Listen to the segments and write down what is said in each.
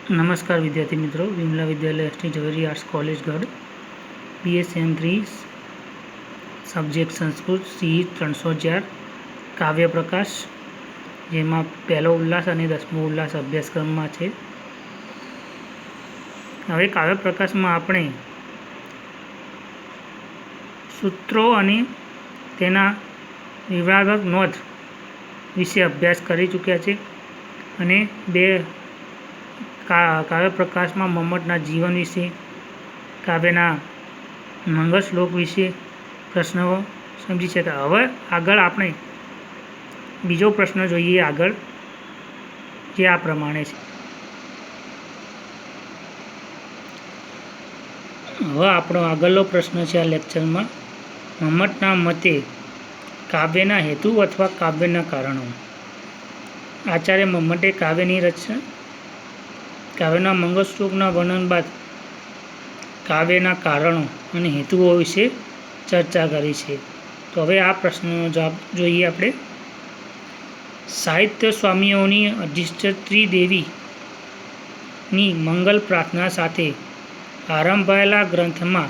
नमस्कार विद्यार्थी मित्रों, विमला विद्यालय S T Zaveri arts college Gadh BSM3 subject Sanskrit CE 304 काव्य प्रकाश जेमा पहलो उल्लास और 10मो उल्लास अभ्यासक्रम में है। हवे काव्य प्रकाश में आपणे सूत्रों और तेना विवरणात्मक नोंध विषे अभ्यास करी चूक्या छे अने बे काव्य प्रकाश में मम्मटना जीवन विषे, काव्यना मंगल श्लोक विषे प्रश्नों समझी शक्या। हवे आगळ आपणे बीजो प्रश्न जोईए आगळ, जे आ प्रमाणे छे। हवे आपणो आगळनो प्रश्न छे आ लेक्चर में, मम्मटना मते काव्यना हेतु अथवा काव्यना कारणों। आचार्य मम्मटे काव्यनी रचना काव्यना मंगल श्लोकना वर्णन बाद काव्यना कारणों और हेतुओं विषे चर्चा करी छे। तो हवे आ प्रश्ननो जवाब जोईए आपणे। साहित्य स्वामीओनी अधिष्ठत्री देवी नी मंगल प्रार्थना साथे आरंभायेला ग्रंथ में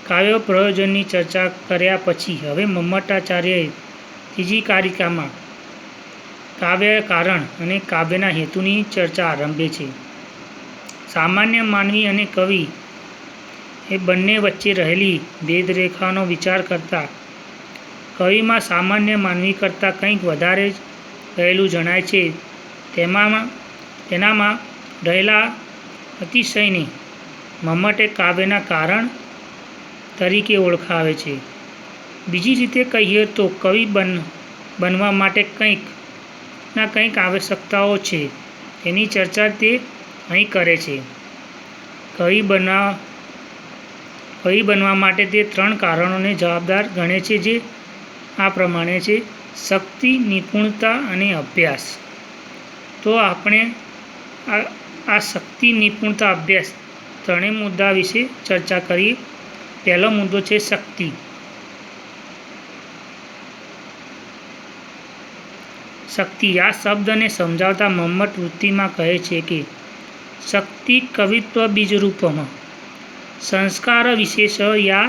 काव्य प्रयोजननी चर्चा कर्या पछी हवे मम्मटाचार्यए तीजी कारिका में काव्य कारण और काव्यना हेतुनी चर्चा आरंभे छे। सामान्य मानवी और कवि ए बंने वच्चे रहेली भेदरेखानो विचार करता कवि में सामान्य मानवी करता कंईक वधारे रहेलू जणाय छे। तेनामां रहेला अतिशयने मम्मटे काव्यना कारण तरीके ओळखावे छे। बीजी रीते कहीए तो कवि बनवा माटे कंईक ना कंईक आवश्यकताओं छे, तेनी चर्चा ते अहीं करे छे। कवि बनवा माटे ते 3 कारणोने जवाबदार गणे छे, जे आ प्रमाणे छे: शक्ति, निपुणता अने अभ्यास। तो आपणे आ शक्ति, निपुणता, अभ्यास त्रणेय मुद्दा विषे चर्चा करीए। पहलो मुद्दो छे शक्ति। शक्ति आ शब्द ने समझावता मम्मट वृत्ति में कहे छे कि शक्ति कवित्व बीज रूप में संस्कार विशेष या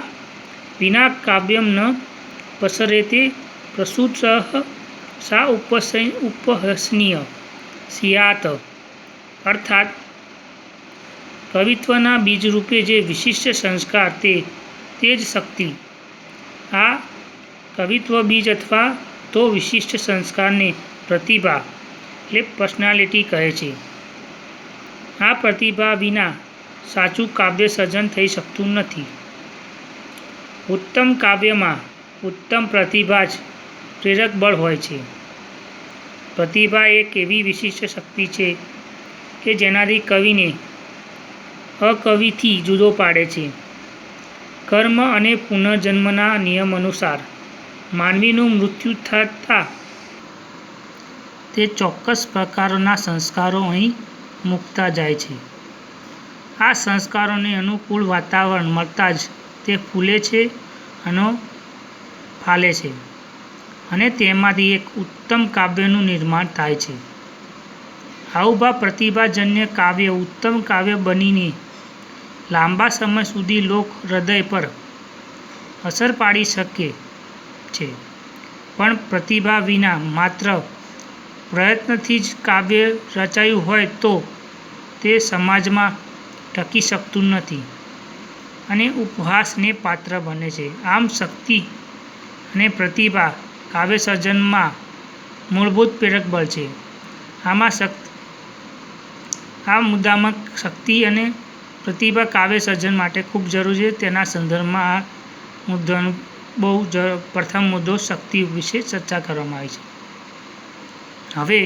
विना काव्यम न पसरेते प्रसूत सा उपहसनीय सियात। अर्थात कवित्वना बीज रूपे जे विशिष्ट संस्कार तेज शक्ति। आ कवित्व बीज अथवा तो विशिष्ट संस्कार ने प्रतिभा એટલે पर्सनालिटी कहे छे। आ प्रतिभा विना साचू काव्य सर्जन थई शकतुं नथी। उत्तम काव्य में उत्तम प्रतिभा ज प्रेरक बळ होय छे। प्रतिभा एक एवी विशिष्ट शक्ति छे कि जेनाथी कविने अकविथी जुदो पाड़े छे। कर्म अने पुनर्जन्मना नियम अनुसार मानवीनुं मृत्यु थता ते चोक्कस प्रकारना संस्कारों अहीं मूकता जाय छे। आ संस्कारोने अनुकूल वातावरण मळता ज ते फूले छे अने फाले छे अने तेमांथी एक उत्तम काव्यनुं निर्माण थाय छे। आवा प्रतिभाजन्य काव्य उत्तम काव्य बनीने लांबा समय सुधी लोक हृदय पर असर पाड़ी शके छे। पण प्रतिभा विना मात्र प्रयत्नथी ज काव्य रचायुं होय तो ते समाजमां टकी शकतुं नथी अने उपहासने पात्र बने छे। आम शक्ति अने प्रतिभा काव्य सर्जनमां मूलभूत प्रेरक बळ छे। आ मुद्दामां शक्ति अने प्रतिभा काव्य सर्जन माटे खूब जरूरी है। तेना संदर्भमां आ मुद्दानो बहु प्रथम मुद्दो शक्ति विषे चर्चा करवामां आवी छे। हवे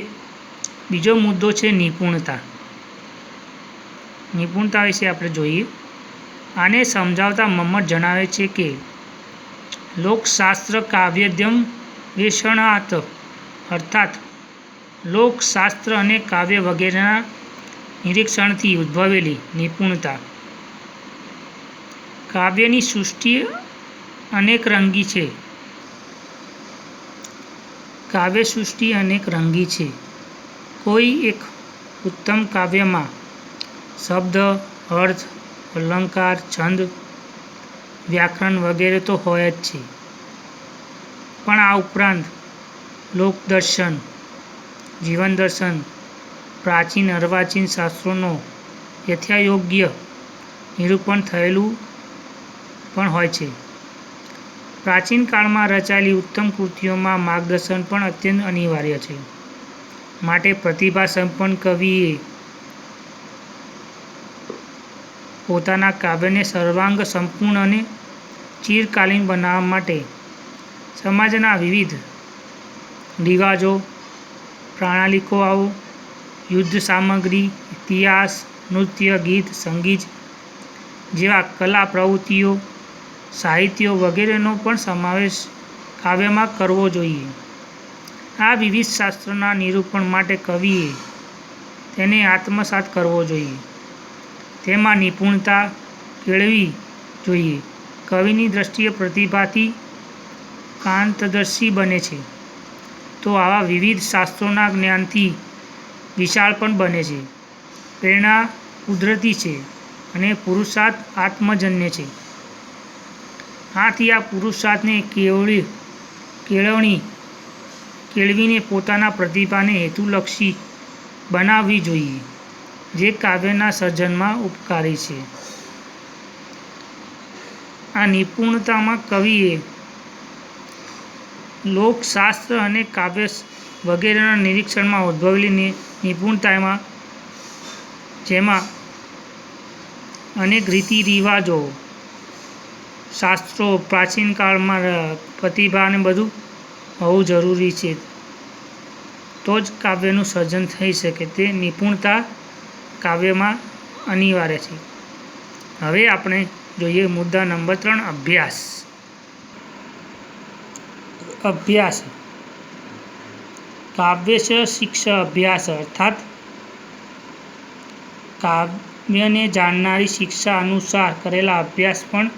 बीजो मुद्दो छे निपुणता। निपुणता विषे आपणे जोईए। आने समझावता मम्मट जणावे छे कि लोकशास्त्र काव्यान्वेषणात् अर्थात लोकशास्त्र अने काव्य वगैरेना निरीक्षणथी उद्भवेली निपुणता। काव्यनी सृष्टि अनेक रंगी छे। काव्य सृष्टि अनेक रंगी छे। कोई एक उत्तम काव्य में શબ્દ, અર્થ, અલંકાર, છંદ, વ્યાકરણ વગેરે તો હોય જ છે, પણ આ ઉપરાંત લોકદર્શન, જીવન દર્શન, પ્રાચીન અર્વાચીન શાસ્ત્રોનો યથાયોગ્ય નિરૂપણ થયેલું પણ હોય છે. પ્રાચીન કાળમાં રચાયેલી ઉત્તમ કૃતિઓમાં માર્ગદર્શન પણ અત્યંત અનિવાર્ય છે. માટે પ્રતિભાસંપન્ન કવિએ પોતાના કાવ્યને સર્વાંગ સંપૂર્ણ અને ચિરકાલીન બનાવવા માટે સમાજના વિવિધ રિવાજો, પ્રણાલિકાઓ, યુદ્ધ સામગ્રી, ઇતિહાસ, નૃત્ય, ગીત, સંગીત જેવા કલા પ્રવૃત્તિઓ, સાહિત્યો વગેરેનો પણ સમાવેશ કાવ્યમાં કરવો જોઈએ. આ વિવિધ શાસ્ત્રોના નિરૂપણ માટે કવિએ તેને આત્મસાત કરવો જોઈએ, તેમાં નિપુણતા કેળવવી જોઈએ. કવિની દૃષ્ટિએ પ્રતિભાથી કાંતદર્શી બને છે, તો આવા વિવિધ શાસ્ત્રોના જ્ઞાનથી વિશાળ પણ બને છે. પ્રેરણા કુદરતી છે અને પુરુષાર્થ આત્મજન્ય છે. આથી આ પુરુષાર્થને કેળવીને પોતાના પ્રતિભાને હેતુલક્ષી બનાવવી જોઈએ, જે કાવ્યના સર્જનમાં ઉપકારી છે. આ નિપુણતામાં કવિએ લોકશાસ્ત્ર અને કાવ્ય વગેરેના નિરીક્ષણમાં ઉદ્ભવેલી નિપુણતામાં, જેમાં અનેક રીતિરિવાજો, શાસ્ત્રો, પ્રાચીન કાળમાં પ્રતિભા અને બધું હોવું જરૂરી છે, તો જ કાવ્યનું સર્જન થઈ શકે. તે નિપુણતા કાવ્યમાં અનિવાર્ય છે. હવે આપણે જોઈએ મુદ્દા નંબર 3, અભ્યાસ. અભ્યાસ કાવ્યસ્ય શિક્ષા અભ્યાસ અર્થાત કાવ્યને જાણનારી શિક્ષા અનુસાર કરેલા અભ્યાસ પણ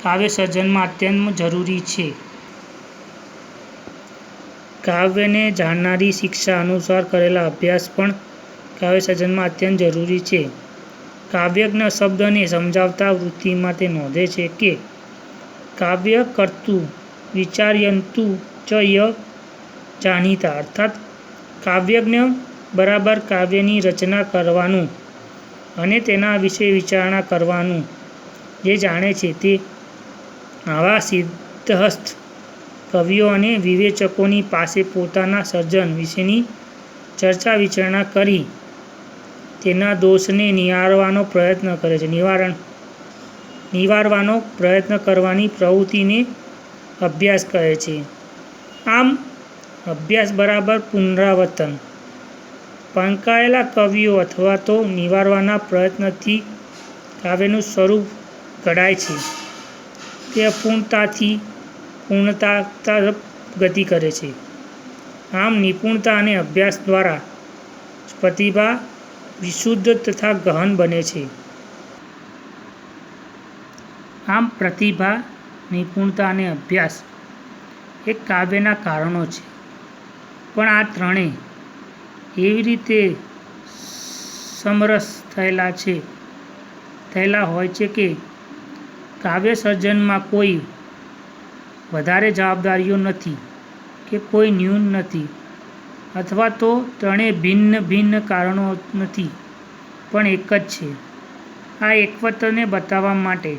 કાવ્ય સર્જનમાં અત્યંત જરૂરી છે. કાવ્યને જાણનારી શિક્ષા અનુસાર કરેલા અભ્યાસ પણ કાવ્ય સર્જનમાં અત્યંત જરૂરી છે. કાવ્યજ્ઞ શબ્દને સમજાવતા વૃત્તિમાં તે નોંધે છે કે કાવ્ય કર્તું વિચાર્યંતું ચ ય જાનીતા અર્થાત કાવ્યજ્ઞ બરાબર કાવ્યની રચના કરવાનું અને તેના વિશે વિચારણા કરવાનું જે જાણે છે, તે આવા સિદ્ધહસ્ત કવિઓ અને વિવેચકોની પાસે પોતાના સર્જન વિશેની ચર્ચા વિચારણા કરી તેના દોષને નિવારવાનો પ્રયત્ન કરવાની પ્રવૃત્તિને અભ્યાસ કહે છે. આમ અભ્યાસ બરાબર પુનરાવર્તન. પંકાયેલા કવિઓ અથવા તો નિવારવાના પ્રયત્નથી કાવ્યનું સ્વરૂપ ઘડાય છે. તે અપૂર્ણતાથી પૂર્ણતા તરફ ગતિ કરે છે. આમ નિપુણતા અને અભ્યાસ દ્વારા પ્રતિભા વિશુદ્ધ તથા ગહન બને છે. આમ પ્રતિભા, નિપુણતા અને અભ્યાસ એ કાવ્યના કારણો છે. પણ આ ત્રણેય એવી રીતે સમરસ થયેલા હોય છે કે કાવ્ય સર્જનમાં કોઈ વધારે જવાબદારીઓ નથી કે કોઈ ન્યૂન નથી, અથવા તો ત્રણેય ભિન્ન ભિન્ન કારણો નથી, પણ એક જ છે. આ એકત્વને બતાવવા માટે જ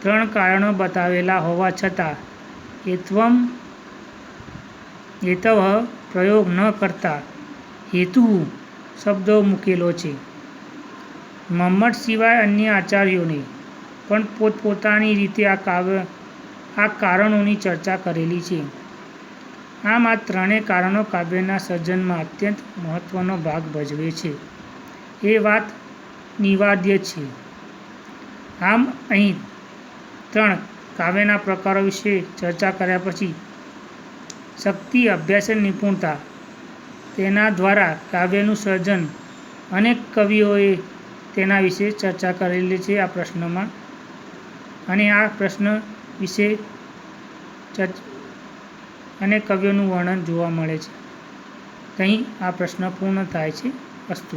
ત્રણ કારણો બતાવેલા હોવા છતાં હેતવઃ પ્રયોગ ન કરતા હેતુઃ શબ્દ મૂકેલો છે. મમ્મટ સિવાય અન્ય આચાર્યોએ પણ પોતપોતાની રીતે આ કારણોની ચર્ચા કરેલી છે. આમ આ ત્રણેય કારણો કાવ્યના સર્જનમાં અત્યંત મહત્વનો ભાગ ભજવે છે એ વાત નિવાદ્ય છે. આમ અહીં 3 કાવ્યના પ્રકારો વિશે ચર્ચા કર્યા પછી શક્તિ, અભ્યાસ અને નિપુણતા, તેના દ્વારા કાવ્યનું સર્જન અનેક કવિઓએ તેના વિશે ચર્ચા કરેલી છે આ પ્રશ્નમાં, અને આ પ્રશ્ન વિશે અનેક કવિઓનું વર્ણન જોવા મળે છે. અહીં આ પ્રશ્ન પૂર્ણ થાય છે. અસ્તુ.